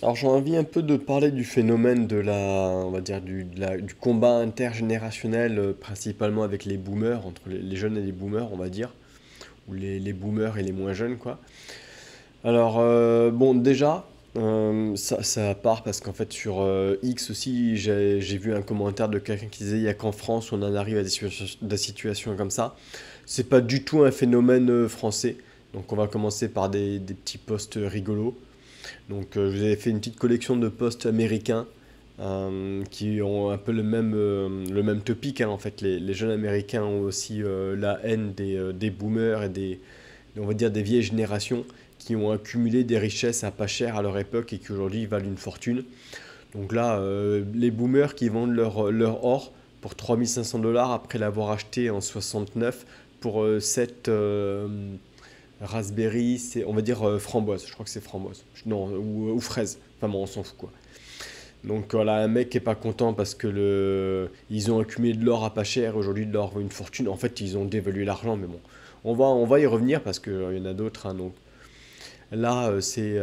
Alors j'ai envie un peu de parler du phénomène de on va dire du combat intergénérationnel, principalement avec les boomers, entre les jeunes et les boomers, on va dire, ou les boomers et les moins jeunes, quoi. Alors bon, déjà, ça part parce qu'en fait sur X aussi, j'ai vu un commentaire de quelqu'un qui disait il y a qu'en France où on en arrive à des situations comme ça. C'est pas du tout un phénomène français. Donc on va commencer par des petits posts rigolos. Donc, je vous avais fait une petite collection de posts américains qui ont un peu le même topic, hein. En fait, les jeunes américains ont aussi la haine des boomers et on va dire des vieilles générations qui ont accumulé des richesses à pas cher à leur époque et qui aujourd'hui valent une fortune. Donc là, les boomers qui vendent leur or pour 3500 $ après l'avoir acheté en 69 pour 7 raspberry, on va dire framboise, je crois que c'est framboise. Non, ou fraise. Enfin bon, on s'en fout quoi. Donc voilà, un mec qui est pas content parce que ils ont accumulé de l'or à pas cher, aujourd'hui de l'or vaut une fortune. En fait, ils ont dévalué l'argent, mais bon. On va y revenir parce qu'il y en a d'autres, hein. Donc là, c'est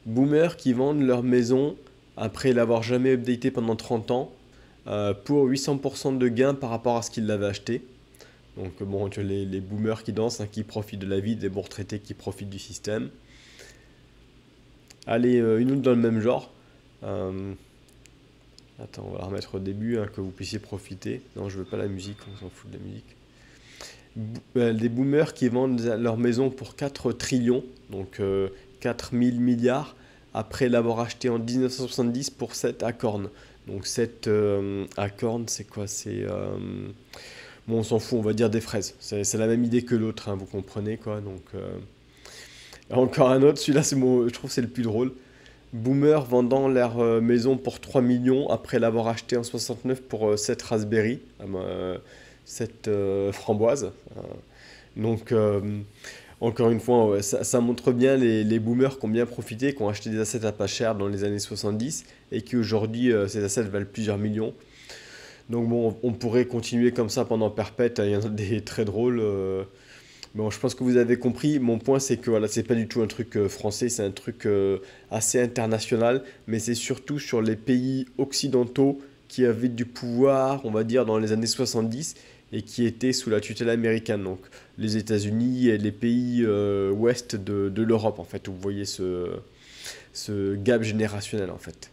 boomers qui vendent leur maison après l'avoir jamais updaté pendant 30 ans pour 800% de gains par rapport à ce qu'ils l'avaient acheté. Donc bon, tu as les boomers qui dansent, hein, qui profitent de la vie, des bons retraités qui profitent du système. Allez, une autre dans le même genre. Euh, Attends, on va la remettre au début, hein, que vous puissiez profiter. Non, je veux pas la musique, on s'en fout de la musique. Des boomers qui vendent leur maison pour 4 trillions, donc 4000 milliards, après l'avoir acheté en 1970 pour 7 acorns. Donc 7 acorns, c'est quoi? Bon, on s'en fout, on va dire des fraises. C'est la même idée que l'autre, hein, vous comprenez quoi. Donc, encore un autre, celui-là, je trouve que c'est le plus drôle. Boomer vendant leur maison pour 3 millions après l'avoir acheté en 69 pour 7 raspberry, 7 framboises. Donc, encore une fois, ouais, ça montre bien les boomers qui ont bien profité, qui ont acheté des assets à pas cher dans les années 70 et qui aujourd'hui, ces assets valent plusieurs millions. Donc bon, on pourrait continuer comme ça pendant perpète, il y en a des très drôles. Bon, je pense que vous avez compris. Mon point, c'est que voilà, c'est pas du tout un truc français, c'est un truc assez international, mais c'est surtout sur les pays occidentaux qui avaient du pouvoir, on va dire, dans les années 70 et qui étaient sous la tutelle américaine. Donc les États-Unis et les pays ouest de l'Europe, en fait, où vous voyez ce gap générationnel, en fait.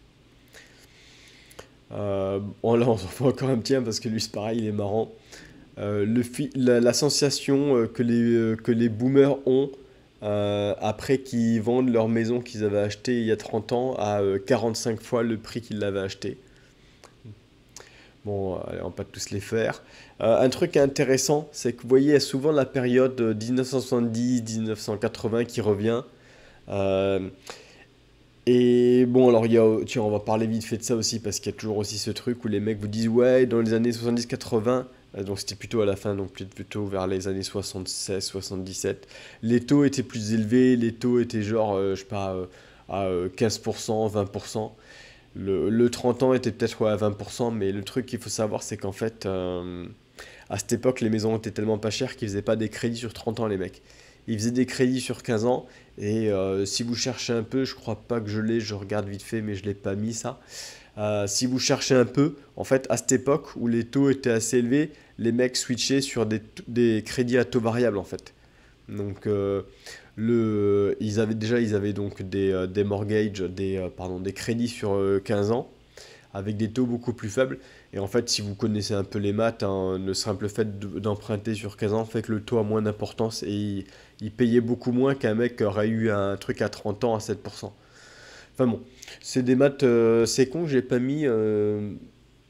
Bon, là, on s'en fout encore un petit, hein, parce que lui, c'est pareil, il est marrant. La sensation que les boomers ont après qu'ils vendent leur maison qu'ils avaient achetée il y a 30 ans à 45 fois le prix qu'ils l'avaient acheté. Bon, allez, on va pas tous les faire. Un truc intéressant, c'est que vous voyez, il y a souvent la période 1970-1980 qui revient. Euh, et bon, alors, tiens, on va parler vite fait de ça aussi, parce qu'il y a toujours aussi ce truc où les mecs vous disent, ouais, dans les années 70-80, donc c'était plutôt à la fin, donc peut-être plutôt vers les années 76-77, les taux étaient plus élevés, les taux étaient genre, je sais pas, à 15%, 20%. Le 30 ans était peut-être ouais, à 20%, mais le truc qu'il faut savoir, c'est qu'en fait, à cette époque, les maisons étaient tellement pas chères qu'ils faisaient pas des crédits sur 30 ans, les mecs. Ils faisaient des crédits sur 15 ans. Et si vous cherchez un peu, je crois pas que je l'ai, je regarde vite fait, mais je l'ai pas mis ça. Si vous cherchez un peu, en fait, à cette époque où les taux étaient assez élevés, les mecs switchaient sur des crédits à taux variable, en fait. Donc, ils avaient donc des mortgages, des crédits sur 15 ans avec des taux beaucoup plus faibles. Et en fait, si vous connaissez un peu les maths, hein, le simple fait d'emprunter sur 15 ans fait que le taux a moins d'importance et il payait beaucoup moins qu'un mec qui aurait eu un truc à 30 ans à 7%. Enfin bon, c'est des maths, c'est con que j'ai pas mis. Je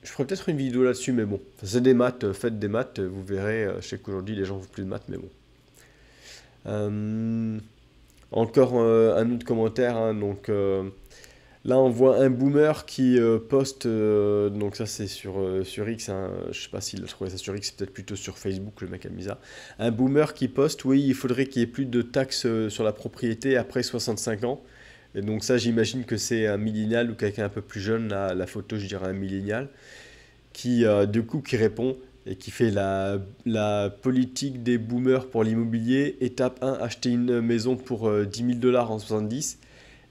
ferai peut-être une vidéo là-dessus, mais bon. Enfin, c'est des maths, faites des maths, vous verrez. Je sais qu'aujourd'hui les gens font plus de maths, mais bon. Euh, Encore un autre commentaire, hein, donc. Là, on voit un boomer qui poste, donc ça c'est sur X, hein, je sais pas s'il a trouvé ça sur X, c'est peut-être plutôt sur Facebook, le mec a mis ça. Un boomer qui poste, oui, il faudrait qu'il y ait plus de taxes sur la propriété après 65 ans. Et donc ça, j'imagine que c'est un millénial ou quelqu'un un peu plus jeune, la photo, je dirais un millénial, qui du coup qui répond et qui fait la politique des boomers pour l'immobilier. Étape 1, acheter une maison pour 10 000 $ en 70.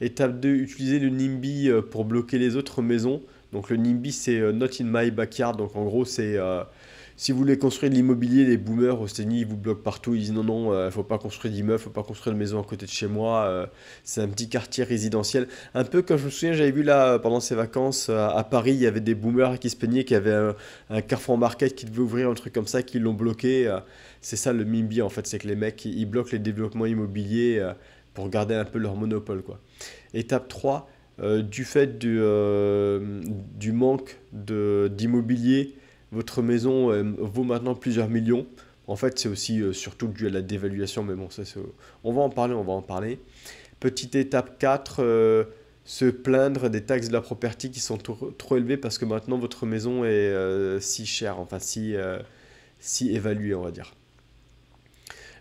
Étape 2, utiliser le NIMBY pour bloquer les autres maisons. Donc le NIMBY, c'est Not in my backyard. Donc en gros, c'est si vous voulez construire de l'immobilier, les boomers aux États-Unis, ils vous bloquent partout. Ils disent non, non, faut pas construire d'immeubles, faut pas construire de maison à côté de chez moi. C'est un petit quartier résidentiel. Un peu comme je me souviens, j'avais vu là pendant ces vacances à Paris, il y avait des boomers qui se plaignaient qu'il y avait un Carrefour Market qui devait ouvrir, un truc comme ça, qui l'ont bloqué. C'est ça le NIMBY en fait, c'est que les mecs ils bloquent les développements immobiliers pour garder un peu leur monopole quoi. Étape 3, du fait du manque d'immobilier, votre maison vaut maintenant plusieurs millions. En fait, c'est aussi surtout dû à la dévaluation, mais bon, on va en parler, on va en parler. Petite étape 4, se plaindre des taxes de la property qui sont trop élevées parce que maintenant votre maison est si chère, enfin si évaluée, on va dire.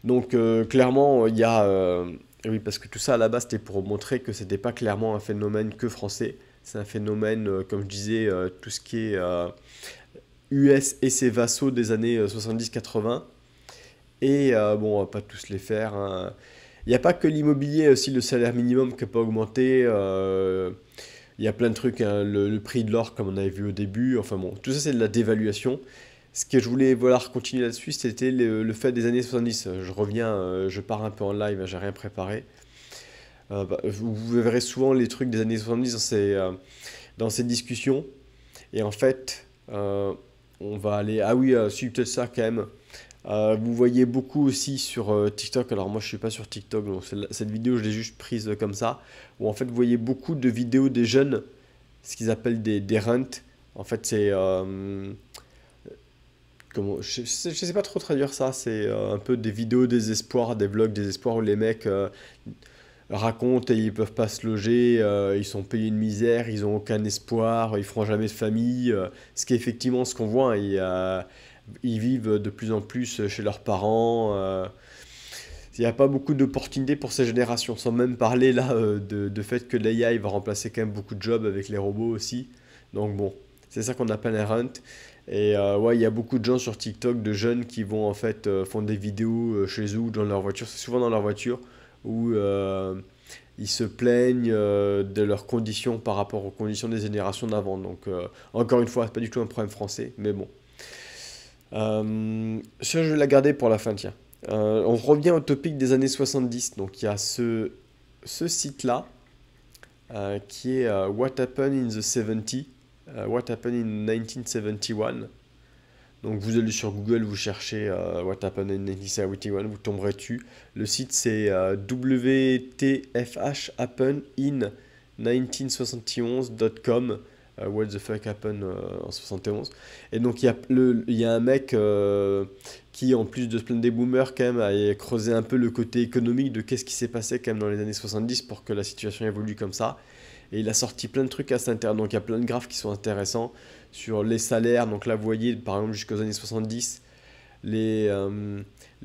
Donc clairement, il y a... oui, parce que tout ça à la base, c'était pour montrer que c'était pas clairement un phénomène que français. C'est un phénomène, comme je disais, tout ce qui est US et ses vassaux des années 70-80. Et bon, on va pas tous les faire, hein. Il n'y a pas que l'immobilier, aussi le salaire minimum qui n'a pas augmenté. Il y a plein de trucs, hein, le prix de l'or comme on avait vu au début. Enfin bon, tout ça c'est de la dévaluation. Ce que je voulais voilà, continuer là-dessus, c'était le fait des années 70. Je reviens, je pars un peu en live, hein, j'ai rien préparé. Vous verrez souvent les trucs des années 70 dans ces discussions. Et en fait, on va aller... Ah oui, si peut-être ça quand même. Vous voyez beaucoup aussi sur TikTok. Alors moi je suis pas sur TikTok, donc cette vidéo je l'ai juste prise comme ça. Où en fait vous voyez beaucoup de vidéos des jeunes, ce qu'ils appellent des rents. En fait c'est... je sais pas trop traduire ça, c'est un peu des vidéos désespoir, des vlogs désespoir où les mecs racontent et ils peuvent pas se loger, ils sont payés une misère, ils ont aucun espoir, ils feront jamais de famille. Ce qui est effectivement ce qu'on voit, hein, ils vivent de plus en plus chez leurs parents. Il n'y a pas beaucoup d'opportunités pour ces générations, sans même parler là de fait que l'AI va remplacer quand même beaucoup de jobs avec les robots aussi. Donc bon, c'est ça qu'on appelle un rent. Et ouais, il y a beaucoup de gens sur TikTok, de jeunes qui vont en fait font des vidéos chez eux ou dans leur voiture, c'est souvent dans leur voiture, où ils se plaignent de leurs conditions par rapport aux conditions des générations d'avant. Donc encore une fois, c'est pas du tout un problème français, mais bon. Ça, je vais la garder pour la fin, tiens. On revient au topic des années 70. Donc, il y a ce site-là qui est What Happened in the 70, What Happened in 1971. Donc, vous allez sur Google, vous cherchez What Happened in 1971, vous tomberez dessus. Le site, c'est WTFH Happened in 1971.com. What the fuck happened en 71. Et donc il y a un mec qui, en plus de se plaindre des boomers, quand même, a creusé un peu le côté économique de qu'est-ce qui s'est passé quand même dans les années 70 pour que la situation évolue comme ça. Et il a sorti plein de trucs assez intéressants. Donc il y a plein de graphes qui sont intéressants sur les salaires. Donc là, vous voyez, par exemple, jusqu'aux années 70, les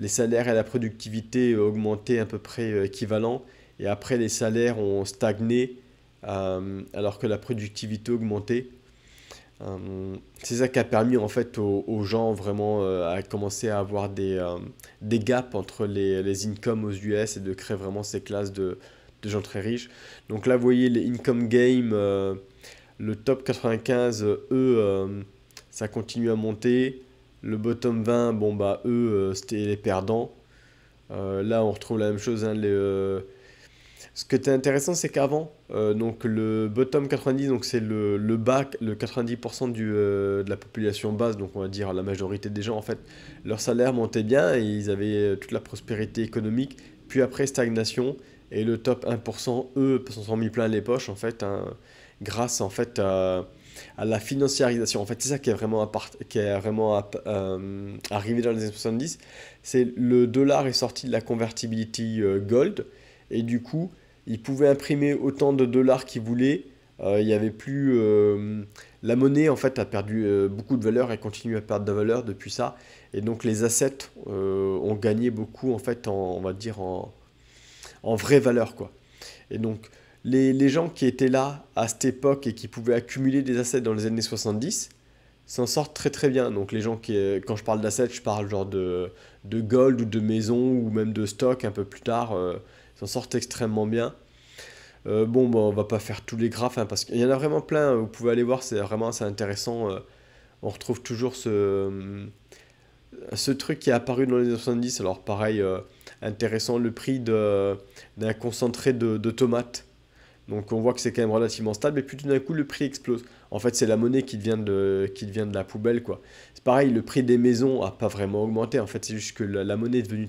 salaires et la productivité augmentaient à peu près équivalent. Et après, les salaires ont stagné alors que la productivité augmentait. C'est ça qui a permis en fait aux gens vraiment à commencer à avoir des gaps entre les incomes aux US et de créer vraiment ces classes de gens très riches. Donc là, vous voyez les income game, le top 95, ça continue à monter. Le bottom 20, bon bah eux, c'était les perdants. Là, on retrouve la même chose, hein, ce qui était intéressant, c'est qu'avant, donc le bottom 90, donc c'est le bas, le 90% de la population basse, donc on va dire la majorité des gens, en fait, leur salaire montait bien et ils avaient toute la prospérité économique. Puis après, stagnation. Et le top 1%, eux, se sont mis plein les poches, en fait, hein, grâce en fait à la financiarisation. En fait, c'est ça qui est vraiment arrivé dans les années 70. C'est le dollar est sorti de la convertibility gold. Et du coup, ils pouvaient imprimer autant de dollars qu'ils voulaient. Il y avait plus... la monnaie, en fait, a perdu beaucoup de valeur et continue à perdre de valeur depuis ça. Et donc, les assets ont gagné beaucoup, en fait, on va dire, en vraie valeur, quoi. Et donc, les gens qui étaient là à cette époque et qui pouvaient accumuler des assets dans les années 70 s'en sortent très très bien. Donc les gens quand je parle d'assets, je parle genre de gold ou de maison ou même de stock un peu plus tard, s'en sortent extrêmement bien. Bon, bah, on va pas faire tous les graphes, hein, parce qu'il y en a vraiment plein, vous pouvez aller voir, c'est vraiment assez intéressant. On retrouve toujours ce truc qui est apparu dans les années 70, alors pareil, intéressant, le prix d'un concentré de tomates. Donc on voit que c'est quand même relativement stable, et puis tout d'un coup le prix explose. En fait, c'est la monnaie qui devient de la poubelle, quoi. C'est pareil, le prix des maisons a pas vraiment augmenté. En fait, c'est juste que la monnaie est devenue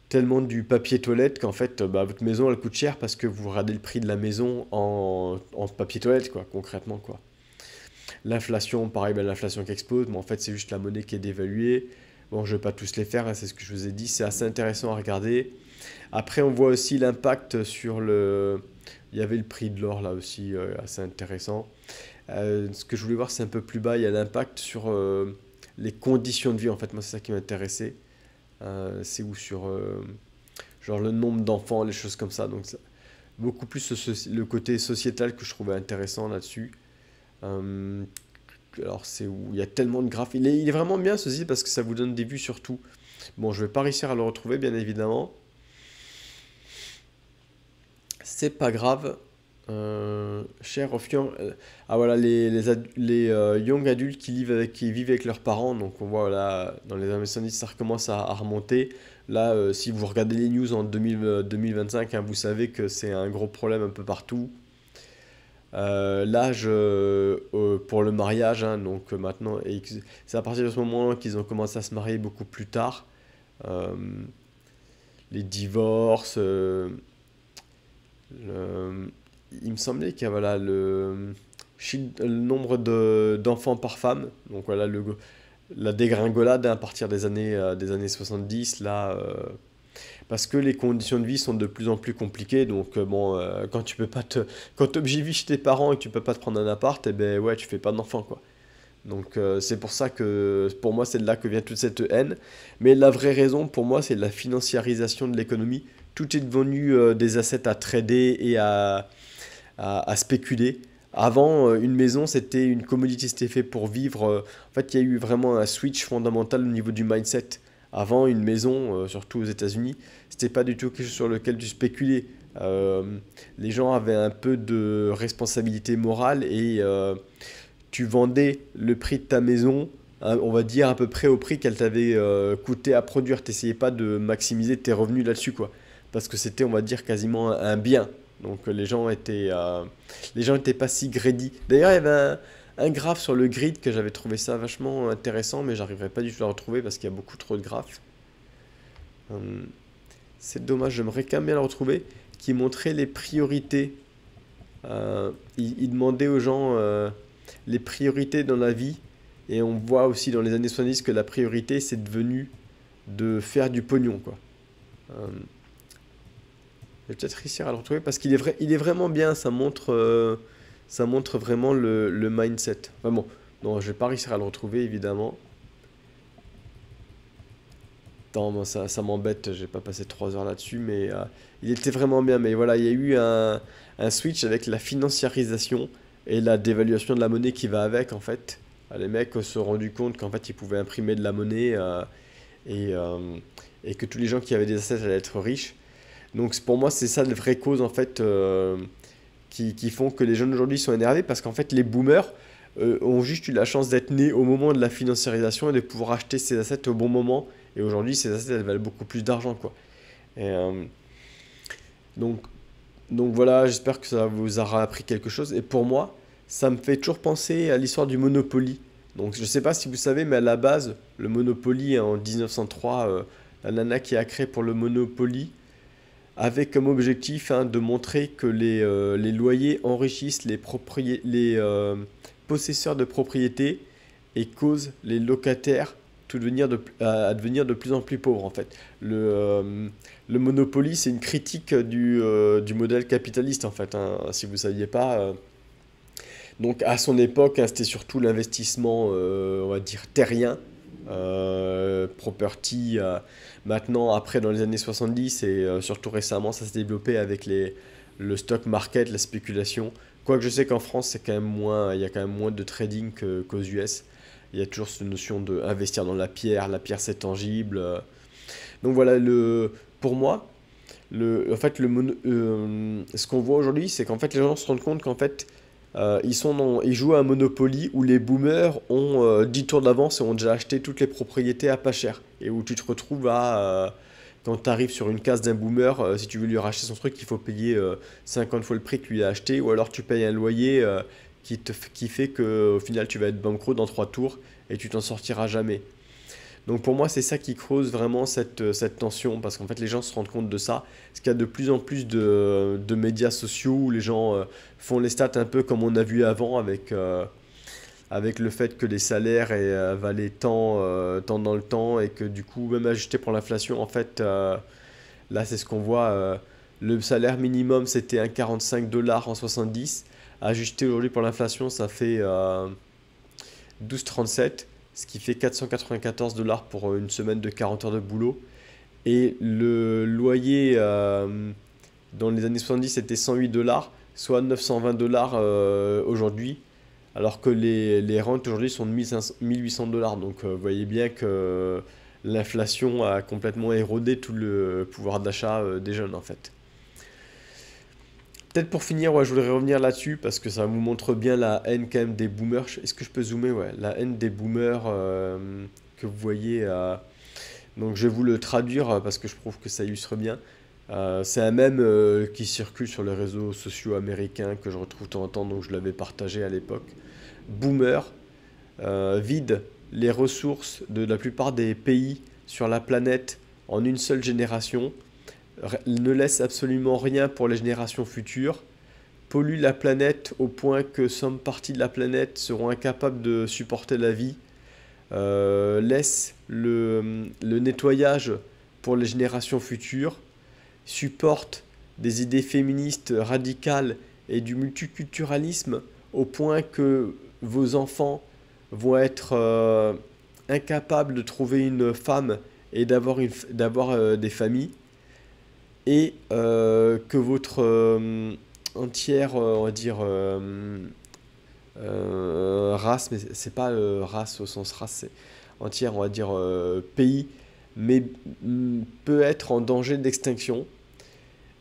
tellement du papier toilette qu'en fait, bah, votre maison elle coûte cher parce que vous regardez le prix de la maison en papier toilette, quoi, concrètement, quoi. L'inflation, pareil, ben, l'inflation qui explose, mais en fait, c'est juste la monnaie qui est dévaluée. Bon, je ne vais pas tous les faire, hein, c'est ce que je vous ai dit, c'est assez intéressant à regarder. Après, on voit aussi l'impact sur le. Il y avait le prix de l'or là aussi, assez intéressant. Ce que je voulais voir, c'est un peu plus bas, il y a l'impact sur les conditions de vie. En fait, moi, c'est ça qui m'intéressait. C'est où sur genre le nombre d'enfants, les choses comme ça. Donc, beaucoup plus le côté sociétal que je trouvais intéressant là-dessus. Euh, alors, c'est où il y a tellement de graphes. Il est vraiment bien ceci parce que ça vous donne des vues sur tout. Bon, je vais pas réussir à le retrouver, bien évidemment. C'est pas grave. Share of young. Ah voilà, les young adultes qui vivent avec leurs parents. Donc on voit là, dans les années 70, ça recommence à remonter. Là, si vous regardez les news en 2025, hein, vous savez que c'est un gros problème un peu partout. L'âge pour le mariage, hein, donc maintenant, c'est à partir de ce moment-là qu'ils ont commencé à se marier beaucoup plus tard. Euh, les divorces, le- il me semblait qu'il y a voilà, le nombre d'enfants par femme. Donc voilà, la dégringolade, hein, à partir des années 70, là, parce que les conditions de vie sont de plus en plus compliquées. Donc bon, quand t'es obligé de vivre chez tes parents et que tu peux pas te prendre un appart, eh ben ouais, tu fais pas d'enfant, quoi. Donc c'est pour ça que pour moi c'est de là que vient toute cette haine. Mais la vraie raison pour moi c'est la financiarisation de l'économie. Tout est devenu des assets à trader et à spéculer. Avant, une maison, c'était une commodité, c'était fait pour vivre. En fait, il y a eu vraiment un switch fondamental au niveau du mindset. Avant, une maison, surtout aux États-Unis, c'était pas du tout quelque chose sur lequel tu spéculais. Euh, les gens avaient un peu de responsabilité morale et tu vendais le prix de ta maison, hein, on va dire à peu près au prix qu'elle t'avait coûté à produire. T'essayais pas de maximiser tes revenus là-dessus, quoi. Parce que c'était, on va dire, quasiment un bien. Donc les gens étaient pas si greedy. D'ailleurs, il y avait un graphe sur le grid que j'avais trouvé ça vachement intéressant, mais j'arriverai pas du tout à le retrouver parce qu'il y a beaucoup trop de graphes. Hum, c'est dommage, j'aimerais quand même bien le retrouver, qui montrait les priorités. Il demandait aux gens les priorités dans la vie, et on voit aussi dans les années 70 que la priorité, c'est devenu de faire du pognon, quoi. Euh, je vais peut-être réussir à le retrouver parce qu'il est vraiment bien, ça montre vraiment le mindset. Enfin bon, non, je vais pas réussir à le retrouver, évidemment. Attends, moi, ça m'embête, j'ai pas passé 3 heures là-dessus, mais il était vraiment bien. Mais voilà, il y a eu un switch avec la financiarisation et la dévaluation de la monnaie qui va avec, en fait. Les mecs se sont rendus compte qu'en fait, ils pouvaient imprimer de la monnaie et, euh, et que tous les gens qui avaient des assets allaient être riches. Donc pour moi, c'est ça les vraies causes, en fait, qui font que les jeunes aujourd'hui sont énervés parce qu'en fait, les boomers ont juste eu la chance d'être nés au moment de la financiarisation et de pouvoir acheter ces assets au bon moment. Et aujourd'hui, ces assets, elles valent beaucoup plus d'argent, quoi. Et, donc, donc voilà, j'espère que ça vous aura appris quelque chose. Et pour moi, ça me fait toujours penser à l'histoire du Monopoly. Donc je ne sais pas si vous savez, mais à la base, le Monopoly en 1903, la nana qui a créé pour le Monopoly avait comme objectif, hein, de montrer que les loyers enrichissent les possesseurs de propriétés et causent les locataires à devenir de plus en plus pauvres, en fait. Le Monopoly, c'est une critique du modèle capitaliste, en fait, hein, si vous ne saviez pas. Donc à son époque, hein, c'était surtout l'investissement, on va dire, terrien, property. Maintenant, après, dans les années 70 et surtout récemment, ça s'est développé avec le stock market, la spéculation. Quoique je sais qu'en France, il y a quand même moins de trading qu'aux US. Il y a toujours cette notion d'investir dans la pierre c'est tangible. Donc voilà, pour moi, En fait, ce qu'on voit aujourd'hui, c'est qu'en fait, les gens se rendent compte qu'en fait, ils jouent à un Monopoly où les boomers ont 10 tours d'avance et ont déjà acheté toutes les propriétés à pas cher. Et où tu te retrouves quand tu arrives sur une case d'un boomer, si tu veux lui racheter son truc, il faut payer 50 fois le prix que lui a acheté, ou alors tu payes un loyer qui fait que au final tu vas être banqueroute dans 3 tours et tu t'en sortiras jamais. Donc pour moi, c'est ça qui creuse vraiment cette tension, parce qu'en fait, les gens se rendent compte de ça. Parce qu'il y a de plus en plus de médias sociaux où les gens font les stats un peu comme on a vu avant, avec le fait que les salaires valaient tant dans le temps, et que du coup, même ajusté pour l'inflation, en fait, là, c'est ce qu'on voit. Le salaire minimum, c'était 1,45 $ en 70. Ajusté aujourd'hui pour l'inflation, ça fait 12,37, ce qui fait 494 $ pour une semaine de 40 heures de boulot. Et le loyer dans les années 70 c'était 108 $, soit 920 $ aujourd'hui, alors que les rentes aujourd'hui sont de 1800 $. Donc vous voyez bien que l'inflation a complètement érodé tout le pouvoir d'achat des jeunes en fait. Peut-être pour finir, ouais, je voudrais revenir là-dessus parce que ça vous montre bien la haine quand même des boomers. Est-ce que je peux zoomer? Ouais, la haine des boomers que vous voyez. Donc je vais vous le traduire parce que je trouve que ça illustre bien. C'est un mème qui circule sur les réseaux sociaux américains que je retrouve de temps en temps, donc je l'avais partagé à l'époque. Boomer vide les ressources de la plupart des pays sur la planète en une seule génération, ne laisse absolument rien pour les générations futures, pollue la planète au point que some parties de la planète seront incapables de supporter la vie, laisse le nettoyage pour les générations futures, supporte des idées féministes radicales et du multiculturalisme au point que vos enfants vont être incapables de trouver une femme et d'avoir des familles, et que votre entière, on va dire, race, mais c'est pas race au sens race, c'est entière, on va dire, pays, mais peut être en danger d'extinction,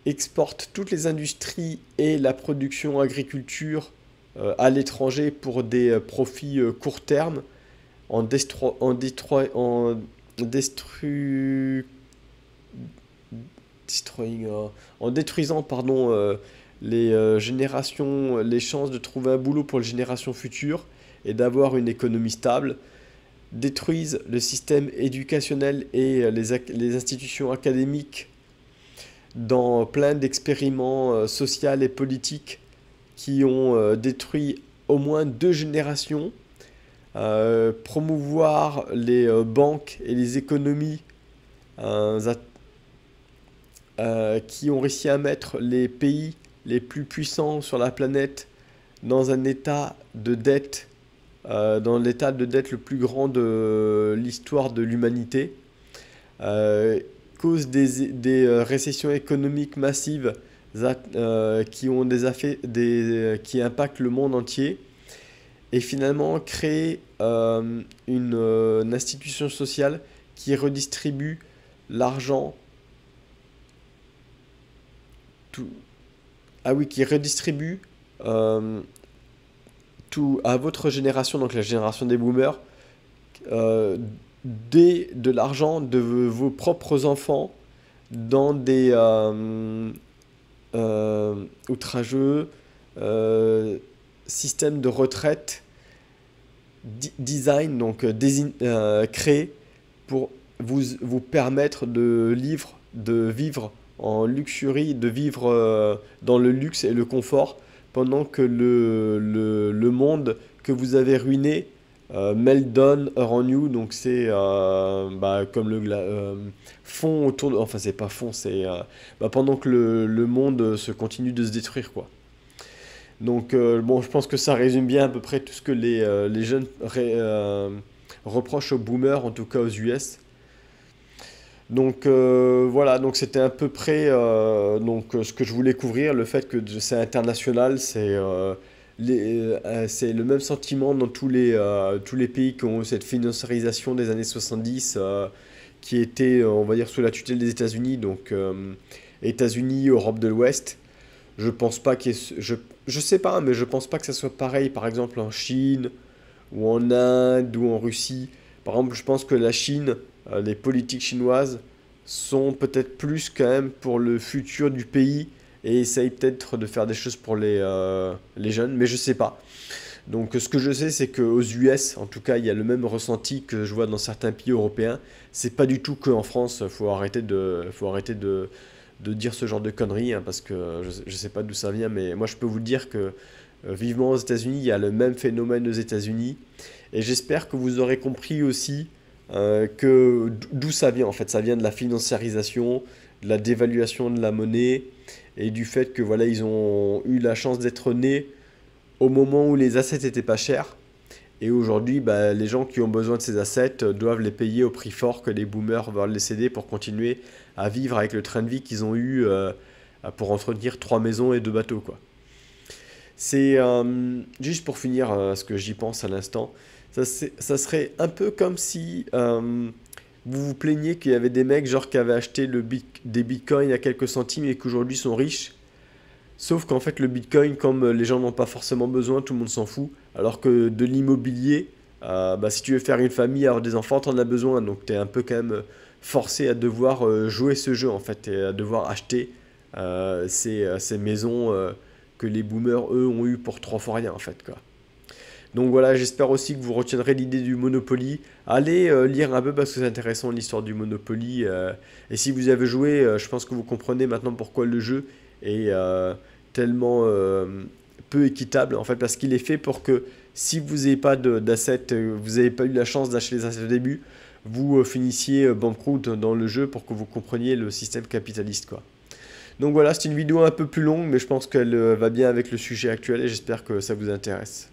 exporte toutes les industries et la production agriculture à l'étranger pour des profits court terme, en, destro- en, détroi- en destru- destroying, en détruisant pardon, les chances de trouver un boulot pour les générations futures et d'avoir une économie stable, détruisent le système éducationnel et les institutions académiques dans plein d'expériments sociaux et politiques qui ont détruit au moins 2 générations, promouvoir les banques et les économies euh, qui ont réussi à mettre les pays les plus puissants sur la planète dans un état de dette, dans l'état de dette le plus grand de l'histoire de l'humanité, cause des récessions économiques massives qui ont qui impactent le monde entier, et finalement créer une institution sociale qui redistribue l'argent, tout, ah oui, qui redistribue euh, tout à votre génération, donc la génération des boomers, euh, de l'argent de vos propres enfants dans des outrageux euh, systèmes de retraite design, donc créés pour vous permettre de vivre en luxury, de vivre dans le luxe et le confort, pendant que le monde que vous avez ruiné Meldon around you, donc c'est comme fond autour de, enfin c'est pas fond, c'est pendant que le monde se continue de se détruire quoi. Donc bon, je pense que ça résume bien à peu près tout ce que les jeunes reprochent aux boomers, en tout cas aux US. Donc voilà, donc c'était à peu près ce que je voulais couvrir, le fait que c'est international, c'est le même sentiment dans tous les pays qui ont eu cette financiarisation des années 70 qui était, on va dire, sous la tutelle des États-Unis. Donc États-Unis, Europe de l'Ouest. Je pense pas qu'il y ait je sais pas, mais je pense pas que ça soit pareil, par exemple en Chine, ou en Inde, ou en Russie. Par exemple, je pense que la Chine, les politiques chinoises sont peut-être plus quand même pour le futur du pays et essayent peut-être de faire des choses pour les jeunes, mais je sais pas. Donc ce que je sais, c'est qu'aux US, en tout cas, il y a le même ressenti que je vois dans certains pays européens. C'est pas du tout qu'en France, faut arrêter de dire ce genre de conneries, hein, parce que je sais pas d'où ça vient, mais moi je peux vous dire que vivement aux États-Unis, il y a le même phénomène aux États-Unis. Et j'espère que vous aurez compris aussi que d'où ça vient en fait. Ça vient de la financiarisation, de la dévaluation de la monnaie et du fait que voilà, ils ont eu la chance d'être nés au moment où les assets étaient pas chers. Et aujourd'hui, bah, les gens qui ont besoin de ces assets doivent les payer au prix fort que les boomers veulent les céder pour continuer à vivre avec le train de vie qu'ils ont eu pour entretenir 3 maisons et 2 bateaux, quoi. C'est juste pour finir ce que j'y pense à l'instant. Ça serait un peu comme si vous vous plaigniez qu'il y avait des mecs genre qui avaient acheté des bitcoins à quelques centimes et qu'aujourd'hui sont riches. Sauf qu'en fait, le Bitcoin, comme les gens n'ont pas forcément besoin, tout le monde s'en fout. Alors que de l'immobilier, bah, si tu veux faire une famille, avoir des enfants, t'en as besoin. Donc tu es un peu quand même forcé à devoir jouer ce jeu en fait, et à devoir acheter ces maisons que les boomers, eux, ont eu pour 3 fois rien en fait, quoi. Donc voilà, j'espère aussi que vous retiendrez l'idée du Monopoly. Allez lire un peu parce que c'est intéressant l'histoire du Monopoly. Et si vous avez joué, je pense que vous comprenez maintenant pourquoi le jeu est tellement peu équitable. En fait, parce qu'il est fait pour que si vous n'avez pas d'assets, vous n'avez pas eu la chance d'acheter les assets au début, vous finissiez banqueroute dans le jeu pour que vous compreniez le système capitaliste, quoi. Donc voilà, c'est une vidéo un peu plus longue, mais je pense qu'elle va bien avec le sujet actuel et j'espère que ça vous intéresse.